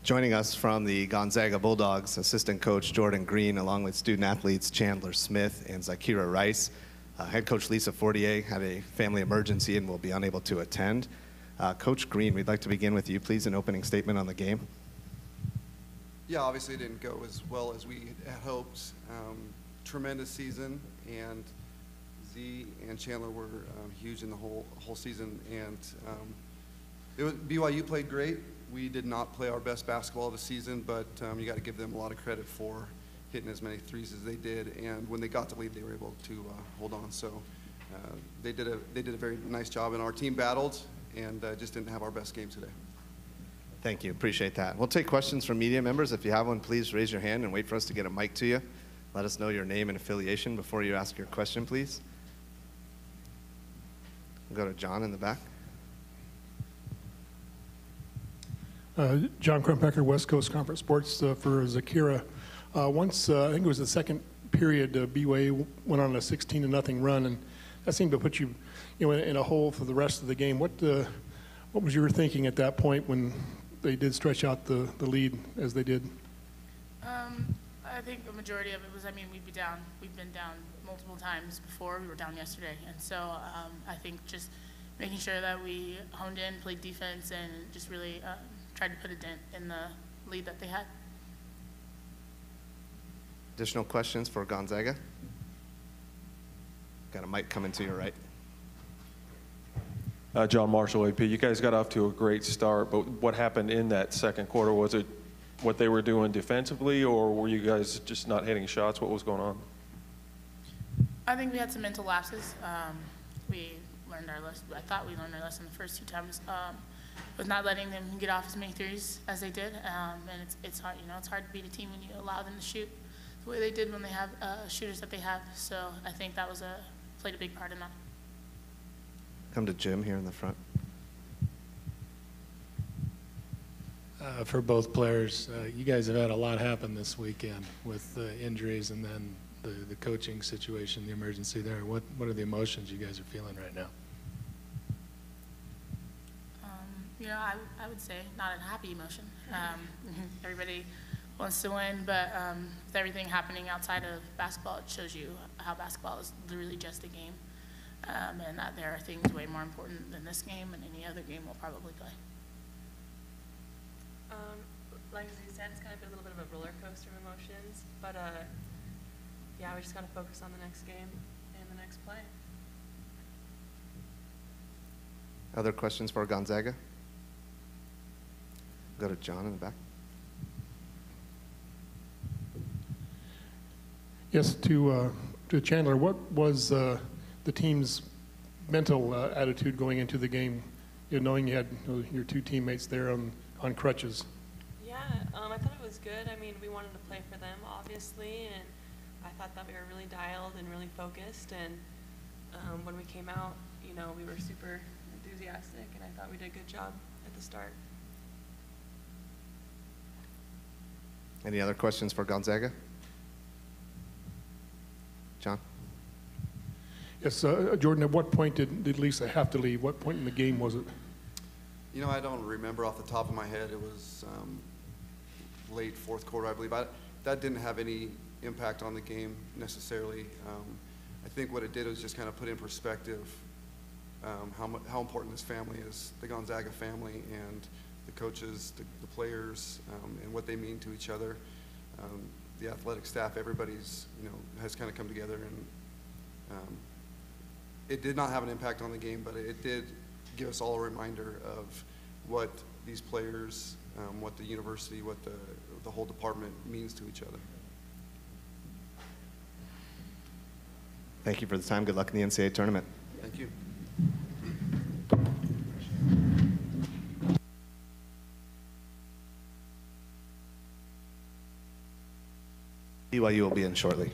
Joining us from the Gonzaga Bulldogs, assistant coach Jordan Green, along with student athletes Chandler Smith and Zakira Rice. Head coach Lisa Fortier had a family emergency and will be unable to attend. Coach Green, we'd like to begin with you. Please, an opening statement on the game. Yeah, obviously it didn't go as well as we had hoped. Tremendous season, and Z and Chandler were huge in the whole season. And BYU played great. We did not play our best basketball of the season, but you got to give them a lot of credit for hitting as many threes as they did. And when they got the lead, they were able to hold on. So they did a very nice job, and our team battled and just didn't have our best game today. Thank you. Appreciate that. We'll take questions from media members. If you have one, please raise your hand and wait for us to get a mic to you. Let us know your name and affiliation before you ask your question, please. We'll go to John in the back. John Krumpecker, West Coast Conference Sports for Zakira. Once, I think it was the second period, BYU went on a 16-0 run, and that seemed to put you, in a hole for the rest of the game. What was your thinking at that point when they did stretch out the lead as they did? I think the majority of it was, we've been down multiple times before. We were down yesterday, and so I think just making sure that we honed in, played defense, and just really tried to put a dent in the lead that they had. Additional questions for Gonzaga? Got a mic coming to your right. John Marshall, AP. You guys got off to a great start, but what happened in that second quarter? Was it what they were doing defensively, or were you guys just not hitting shots? What was going on? I think we had some mental lapses. We learned our lesson. I thought we learned our lesson the first two times with not letting them get off as many threes as they did. And it's hard, it's hard to beat a team when you allow them to shoot the way they did when they have shooters that they have. So I think that played a big part in that. Come to Jim here in the front. For both players, you guys have had a lot happen this weekend with injuries and then the coaching situation, the emergency there. What are the emotions you guys are feeling right now? I would say not a happy emotion. Everybody wants to win, but with everything happening outside of basketball, it shows you how basketball is literally just a game, and that there are things way more important than this game and any other game we'll probably play. Like as you said, it's kind of been a little bit of a roller coaster of emotions, but yeah, we just got to focus on the next game and the next play. Other questions for Gonzaga? Go to John in the back. Yes, to Chandler, what was the team's mental attitude going into the game, knowing you had your two teammates there on crutches? Yeah, I thought it was good. We wanted to play for them, obviously, and I thought that we were really dialed and really focused. And when we came out, we were super enthusiastic, and I thought we did a good job at the start. Any other questions for Gonzaga? John? Yes, Jordan, at what point did Lisa have to leave? What point in the game was it? I don't remember off the top of my head. It was late fourth quarter, I believe. That didn't have any impact on the game necessarily. I think what it did was just kind of put in perspective how important this family is, the Gonzaga family, and the coaches, the players, and what they mean to each other. The athletic staff, everybody's, has kind of come together, and it did not have an impact on the game, but it did give us all a reminder of what these players, what the university, what the whole department means to each other. Thank you for the time. Good luck in the NCAA tournament. Thank you. BYU will be in shortly.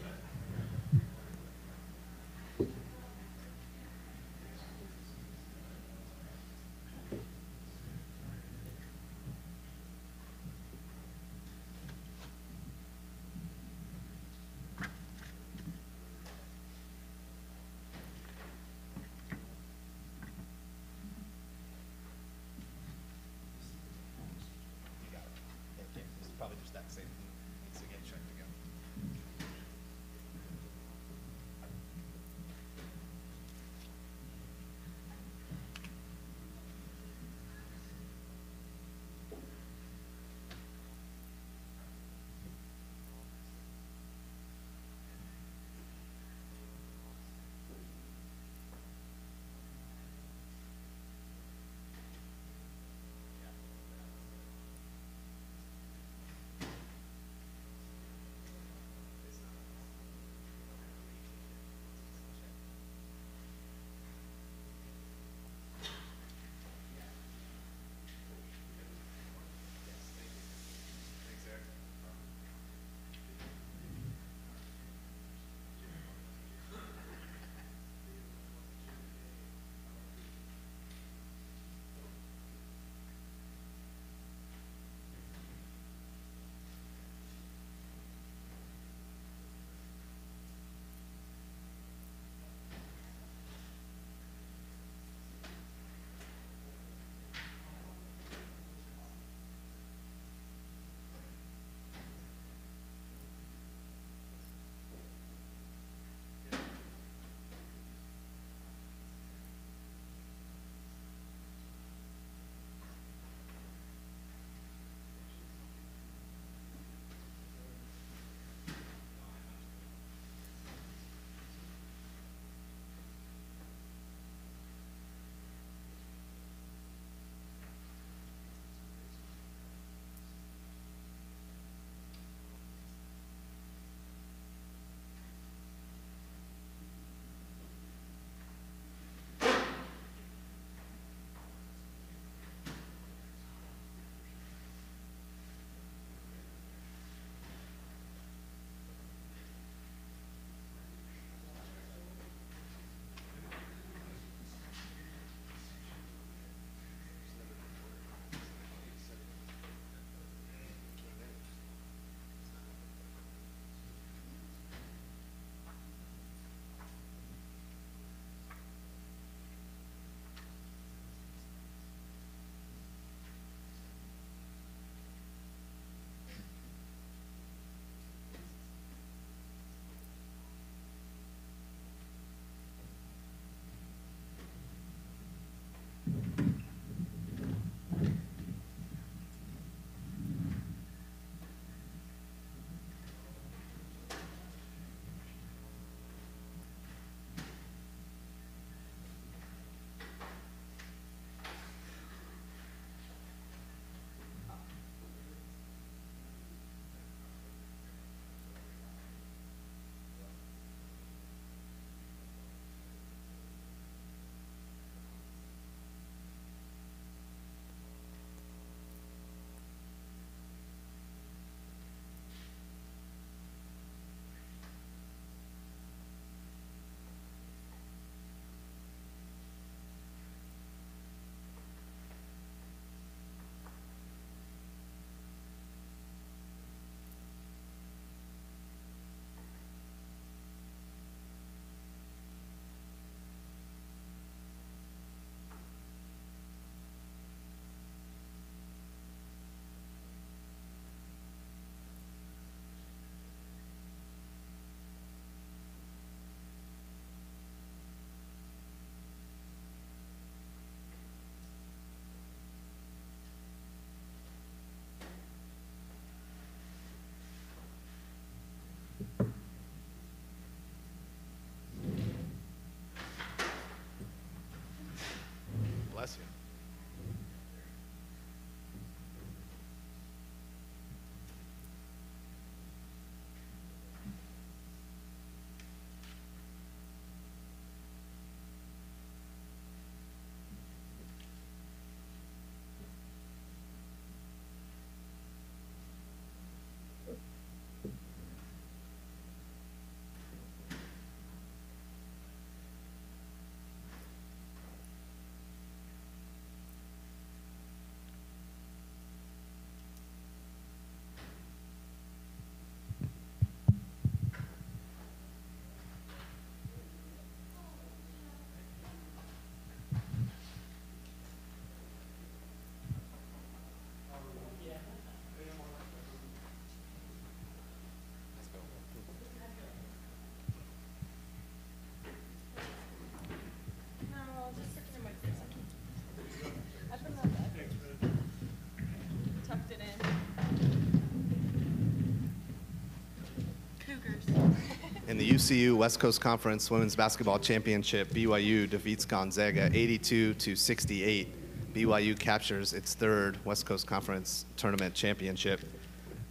the UCU West Coast Conference Women's Basketball Championship, BYU defeats Gonzaga 82-68. BYU captures its third West Coast Conference Tournament championship.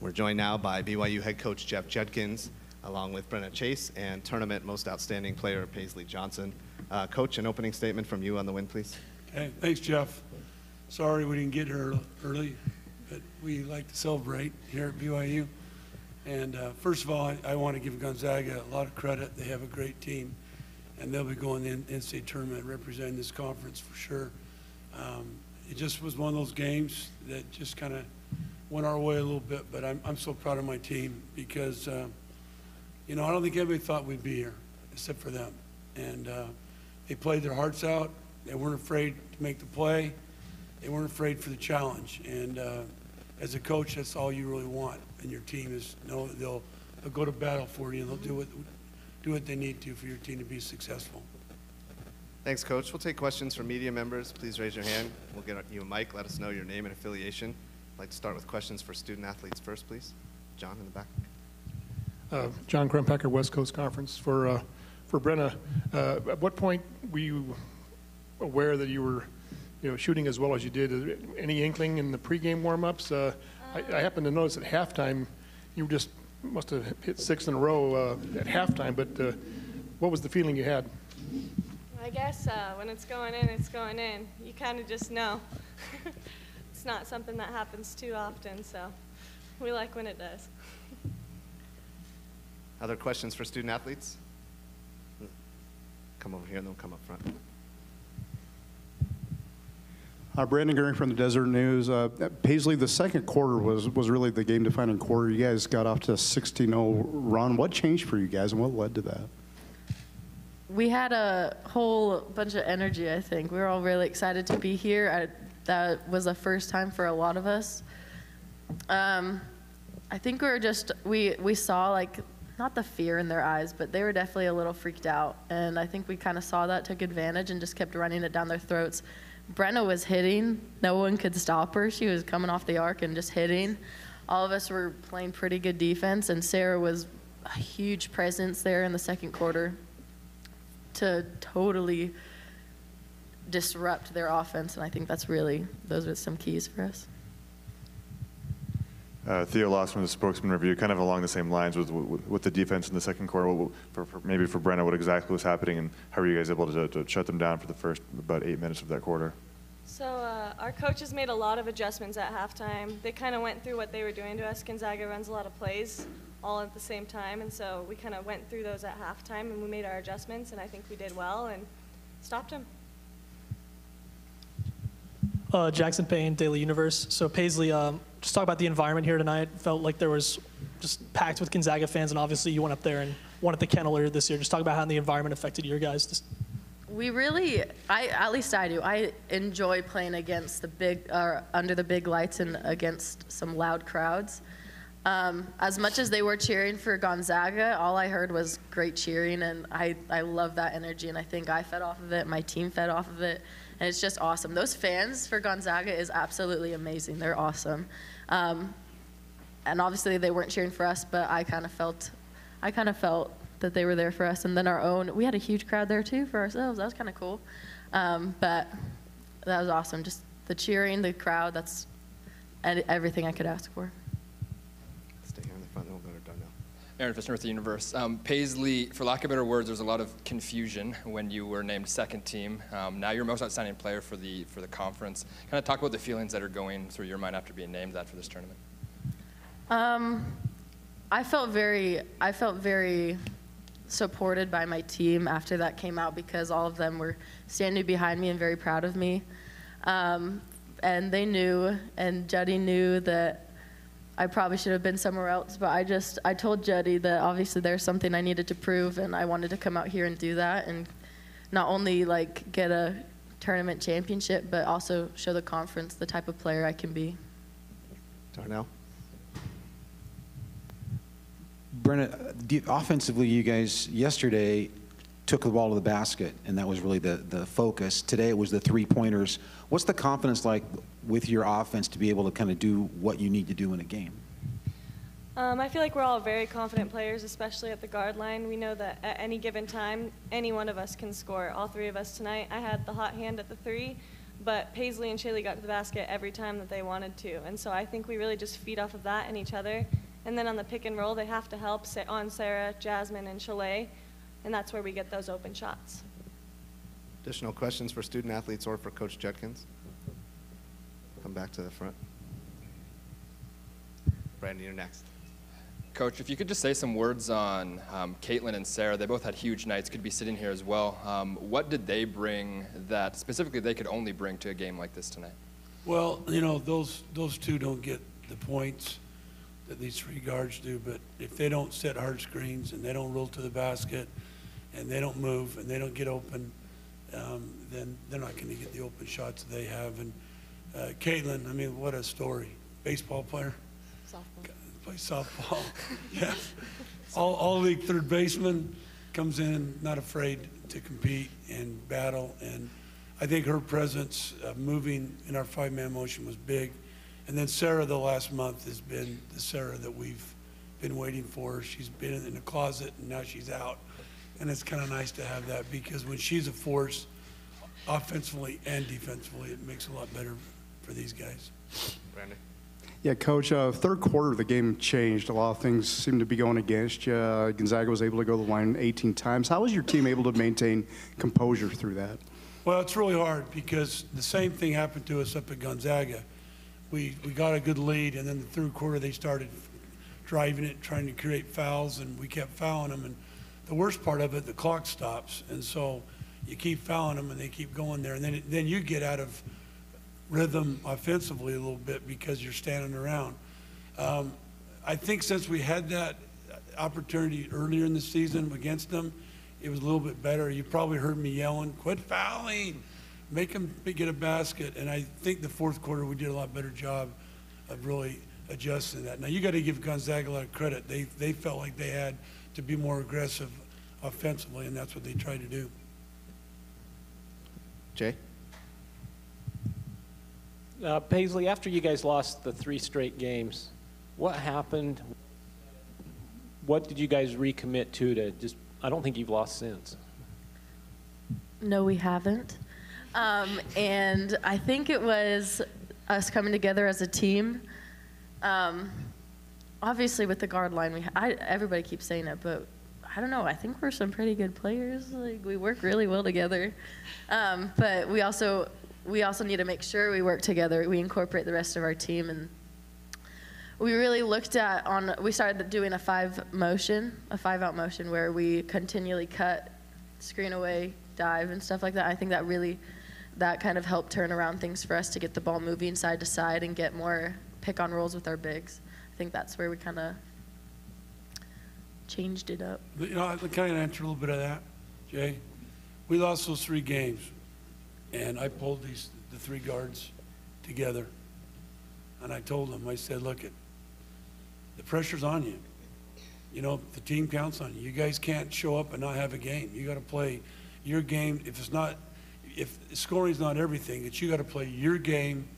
We're joined now by BYU head coach Jeff Judkins, along with Brenna Chase, and tournament most outstanding player Paisley Johnson. Coach, an opening statement from you on the win, please. Hey, thanks, Jeff. Sorry we didn't get here early, but we like to celebrate here at BYU. And first of all, I want to give Gonzaga a lot of credit. They have a great team, and they'll be going in the NCAA tournament representing this conference for sure. It just was one of those games that just kind of went our way a little bit, but I'm so proud of my team because, you know, I don't think anybody thought we'd be here except for them. And they played their hearts out. They weren't afraid to make the play. They weren't afraid for the challenge. And as a coach, that's all you really want. And your team is know that they'll go to battle for you, and they'll do what they need to for your team to be successful. Thanks, Coach. We'll take questions from media members. Please raise your hand. We'll get you a mic. Let us know your name and affiliation. I'd like to start with questions for student athletes first, please. John in the back. John Krempacker, West Coast Conference. For Brenna, at what point were you aware that you were, shooting as well as you did? Any inkling in the pregame warm-ups? I happened to notice at halftime you just must have hit 6 in a row at halftime. But what was the feeling you had? I guess when it's going in, it's going in. You kind of just know. It's not something that happens too often, so we like when it does. Other questions for student athletes? Come over here and then we'll come up front. Brandon Goering from the Desert News. Paisley, the second quarter was really the game-defining quarter. You guys got off to a 16-0 run. What changed for you guys, and what led to that? We had a whole bunch of energy, I think. We were all really excited to be here. That was the first time for a lot of us. I think we saw, like, not the fear in their eyes, but they were definitely a little freaked out. And I think we kind of saw that, took advantage, and just kept running it down their throats. Brenna was hitting. No one could stop her. She was coming off the arc and just hitting. All of us were playing pretty good defense, and Sarah was a huge presence there in the second quarter to totally disrupt their offense, and I think those are some keys for us. Theo Loss from the Spokesman Review, kind of along the same lines with the defense in the second quarter. Maybe for Brenna, what exactly was happening, and how were you guys able to shut them down for the first about 8 minutes of that quarter? So our coaches made a lot of adjustments at halftime. They kind of went through what they were doing to us. Gonzaga runs a lot of plays all at the same time, and so we kind of went through those at halftime, and we made our adjustments, and I think we did well and stopped them. Jackson Payne, Daily Universe. So Paisley, just talk about the environment here tonight. Felt like there was just packed with Gonzaga fans, and obviously you went up there and won at the Kennel earlier this year. Just talk about how the environment affected your guys. We really, at least I do, I enjoy playing against under the big lights and against some loud crowds. As much as they were cheering for Gonzaga, all I heard was great cheering, and I love that energy, and I think I fed off of it, my team fed off of it, and it's just awesome. Those fans for Gonzaga is absolutely amazing. They're awesome. And obviously they weren't cheering for us, but I kind of felt that they were there for us. And then we had a huge crowd there too for ourselves. That was kind of cool. But that was awesome. Just the cheering, the crowd, that's everything I could ask for. Stay here in the front, then we'll go to Darnell. Aaron Fisher with the Universe. Paisley, for lack of better words, there was a lot of confusion when you were named second team. Now you're most outstanding player for the conference. Kind of talk about the feelings that are going through your mind after being named that for this tournament. I felt very supported by my team after that came out because all of them were standing behind me and very proud of me. And they knew, and Juddy knew that I probably should have been somewhere else, but I told Juddy that obviously there's something I needed to prove, and I wanted to come out here and do that, and not only like get a tournament championship, but also show the conference the type of player I can be. Darnell. Brenna, offensively, you guys yesterday took the ball to the basket, and that was really the focus. Today it was the three-pointers. What's the confidence like with your offense to be able to kind of do what you need to do in a game? I feel like we're all very confident players, especially at the guard line. We know that at any given time, any one of us can score. All three of us tonight. I had the hot hand at the 3, but Paisley and Shaylee got to the basket every time that they wanted to. And so I think we really just feed off of that and each other. And then on the pick and roll, they have to help on Sarah, Jasmine, and Chalet. And that's where we get those open shots. Additional questions for student athletes or for Coach Judkins? Come back to the front. Brandon, you're next. Coach, if you could just say some words on Caitlin and Sarah. They both had huge nights, could be sitting here as well. What did they bring that specifically they could only bring to a game like this tonight? Well, you know, those two don't get the points that these 3 guards do, but if they don't set hard screens and they don't roll to the basket and they don't move and they don't get open, then they're not going to get the open shots that they have. And Caitlin, I mean, what a story. Baseball player. Softball. Plays softball. Yeah. All league third baseman, comes in not afraid to compete and battle. And I think her presence moving in our 5-man motion was big. And then Sarah, the last month, has been the Sarah that we've been waiting for. She's been in the closet and now she's out. And it's kind of nice to have that, because when she's a force, offensively and defensively, it makes it a lot better for these guys. Brandon. Yeah, Coach, third quarter, the game changed. A lot of things seemed to be going against you. Gonzaga was able to go to the line 18 times. How was your team able to maintain composure through that? Well, it's really hard, because the same thing happened to us up at Gonzaga. We got a good lead, and then the third quarter they started driving it, trying to create fouls, and we kept fouling them. And the worst part of it, the clock stops, and so you keep fouling them, and they keep going there. And then you get out of rhythm offensively a little bit because you're standing around. I think since we had that opportunity earlier in the season against them, it was a little bit better. You probably heard me yelling, "Quit fouling, make them get a basket." And I think the fourth quarter we did a lot better job of really adjusting that. Now you got to give Gonzaga a lot of credit. They felt like they had to be more aggressive offensively, and that's what they tried to do. Jay? Paisley, after you guys lost the 3 straight games, what happened? What did you guys recommit to just, I don't think you've lost since. No, we haven't. And I think it was us coming together as a team. Obviously, with the guard line, everybody keeps saying it, but I don't know. I think we're some pretty good players. Like, we work really well together. But we also need to make sure we work together. We incorporate the rest of our team, and we really looked at we started doing a 5-out motion where we continually cut, screen away, dive, and stuff like that. I think that kind of helped turn around things for us to get the ball moving side to side and get more pick on rolls with our bigs. I think that's where we kind of changed it up. You know, I kind of answer a little bit of that, Jay. We lost those 3 games, and I pulled the 3 guards together, and I told them, I said, look, the pressure's on you. You know, the team counts on you. You guys can't show up and not have a game. You got to play your game. If scoring's not everything, you got to play your game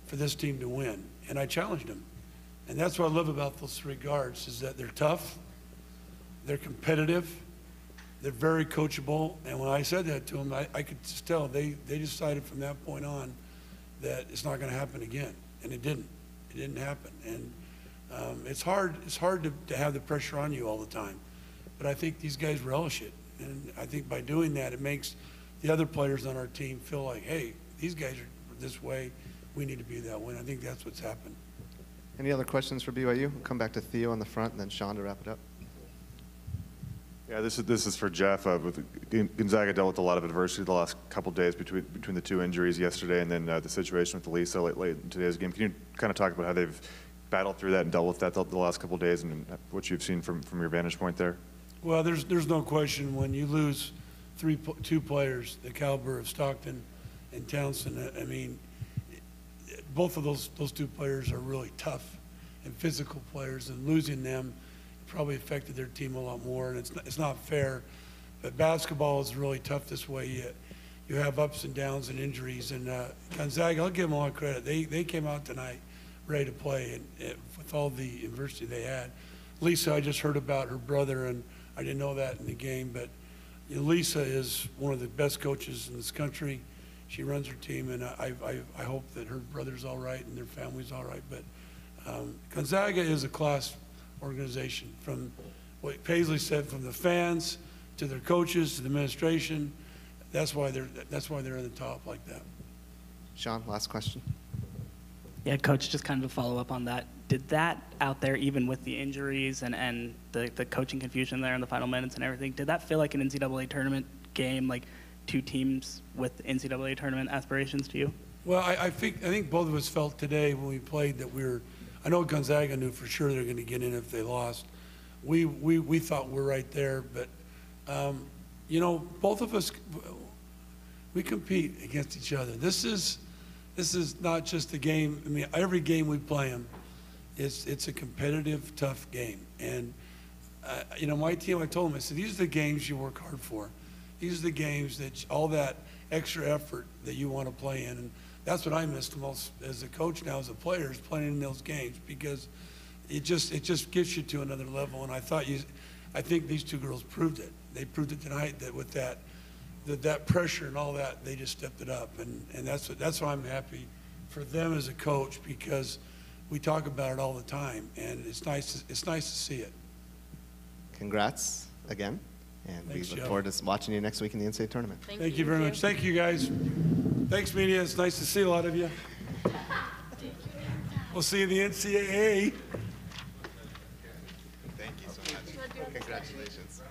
for this team to win. And I challenged them. And that's what I love about those 3 guards, is that they're tough, they're competitive, they're very coachable. And when I said that to them, I could just tell they decided from that point on that it's not going to happen again. And it didn't. It didn't happen. And it's hard to have the pressure on you all the time. But I think these guys relish it. And I think by doing that, it makes the other players on our team feel like, hey, these guys are this way. We need to be that way. And I think that's what's happened. Any other questions for BYU? We'll come back to Theo in the front and then Sean to wrap it up. Yeah, this is for Jeff. Gonzaga dealt with a lot of adversity the last couple days between the 2 injuries yesterday and then the situation with Lisa late in today's game. Can you kind of talk about how they've battled through that and dealt with that the last couple days and what you've seen from your vantage point there? Well, there's no question when you lose 2 players, the caliber of Stockton and Townsend. I mean, both of those 2 players are really tough and physical players, and losing them probably affected their team a lot more. And it's not fair, but basketball is really tough this way. You have ups and downs and injuries. And Gonzaga, I'll give them a lot of credit. They came out tonight ready to play, and with all the adversity they had. Lisa, I just heard about her brother, and I didn't know that in the game, but Lisa is one of the best coaches in this country. She runs her team, and I hope that her brother's all right and their family's all right. But Gonzaga is a class organization. From what Paisley said, from the fans to their coaches to the administration, that's why they're in the top like that. Sean, last question. Yeah, Coach, just kind of to follow up on that, did that out there, even with the injuries and the coaching confusion there in the final minutes and everything, did that feel like an NCAA tournament game, like two teams with NCAA tournament aspirations to you? Well, I think both of us felt today when we played that I know Gonzaga knew for sure they're going to get in if they lost. We thought we're right there, but you know, both of us, we compete against each other. This is not just a game. I mean, every game we play them, it's a competitive, tough game. And you know, my team, I told them, I said, these are the games you work hard for. These are the games that all that extra effort that you want to play in. And that's what I missed most as a coach now, as a player, is playing in those games, because it just gets you to another level. And I think these two girls proved it. They proved it tonight, that with that pressure and all that, they just stepped it up. And that's why I'm happy for them as a coach, because we talk about it all the time, and it's nice to see it. Congrats again, and Thanks, we look Jeff. forward to watching you next week in the NCAA tournament. Thank you very much. Thank you, guys. Thanks, media. It's nice to see a lot of you. We'll see you in the NCAA. Thank you so much. Congratulations.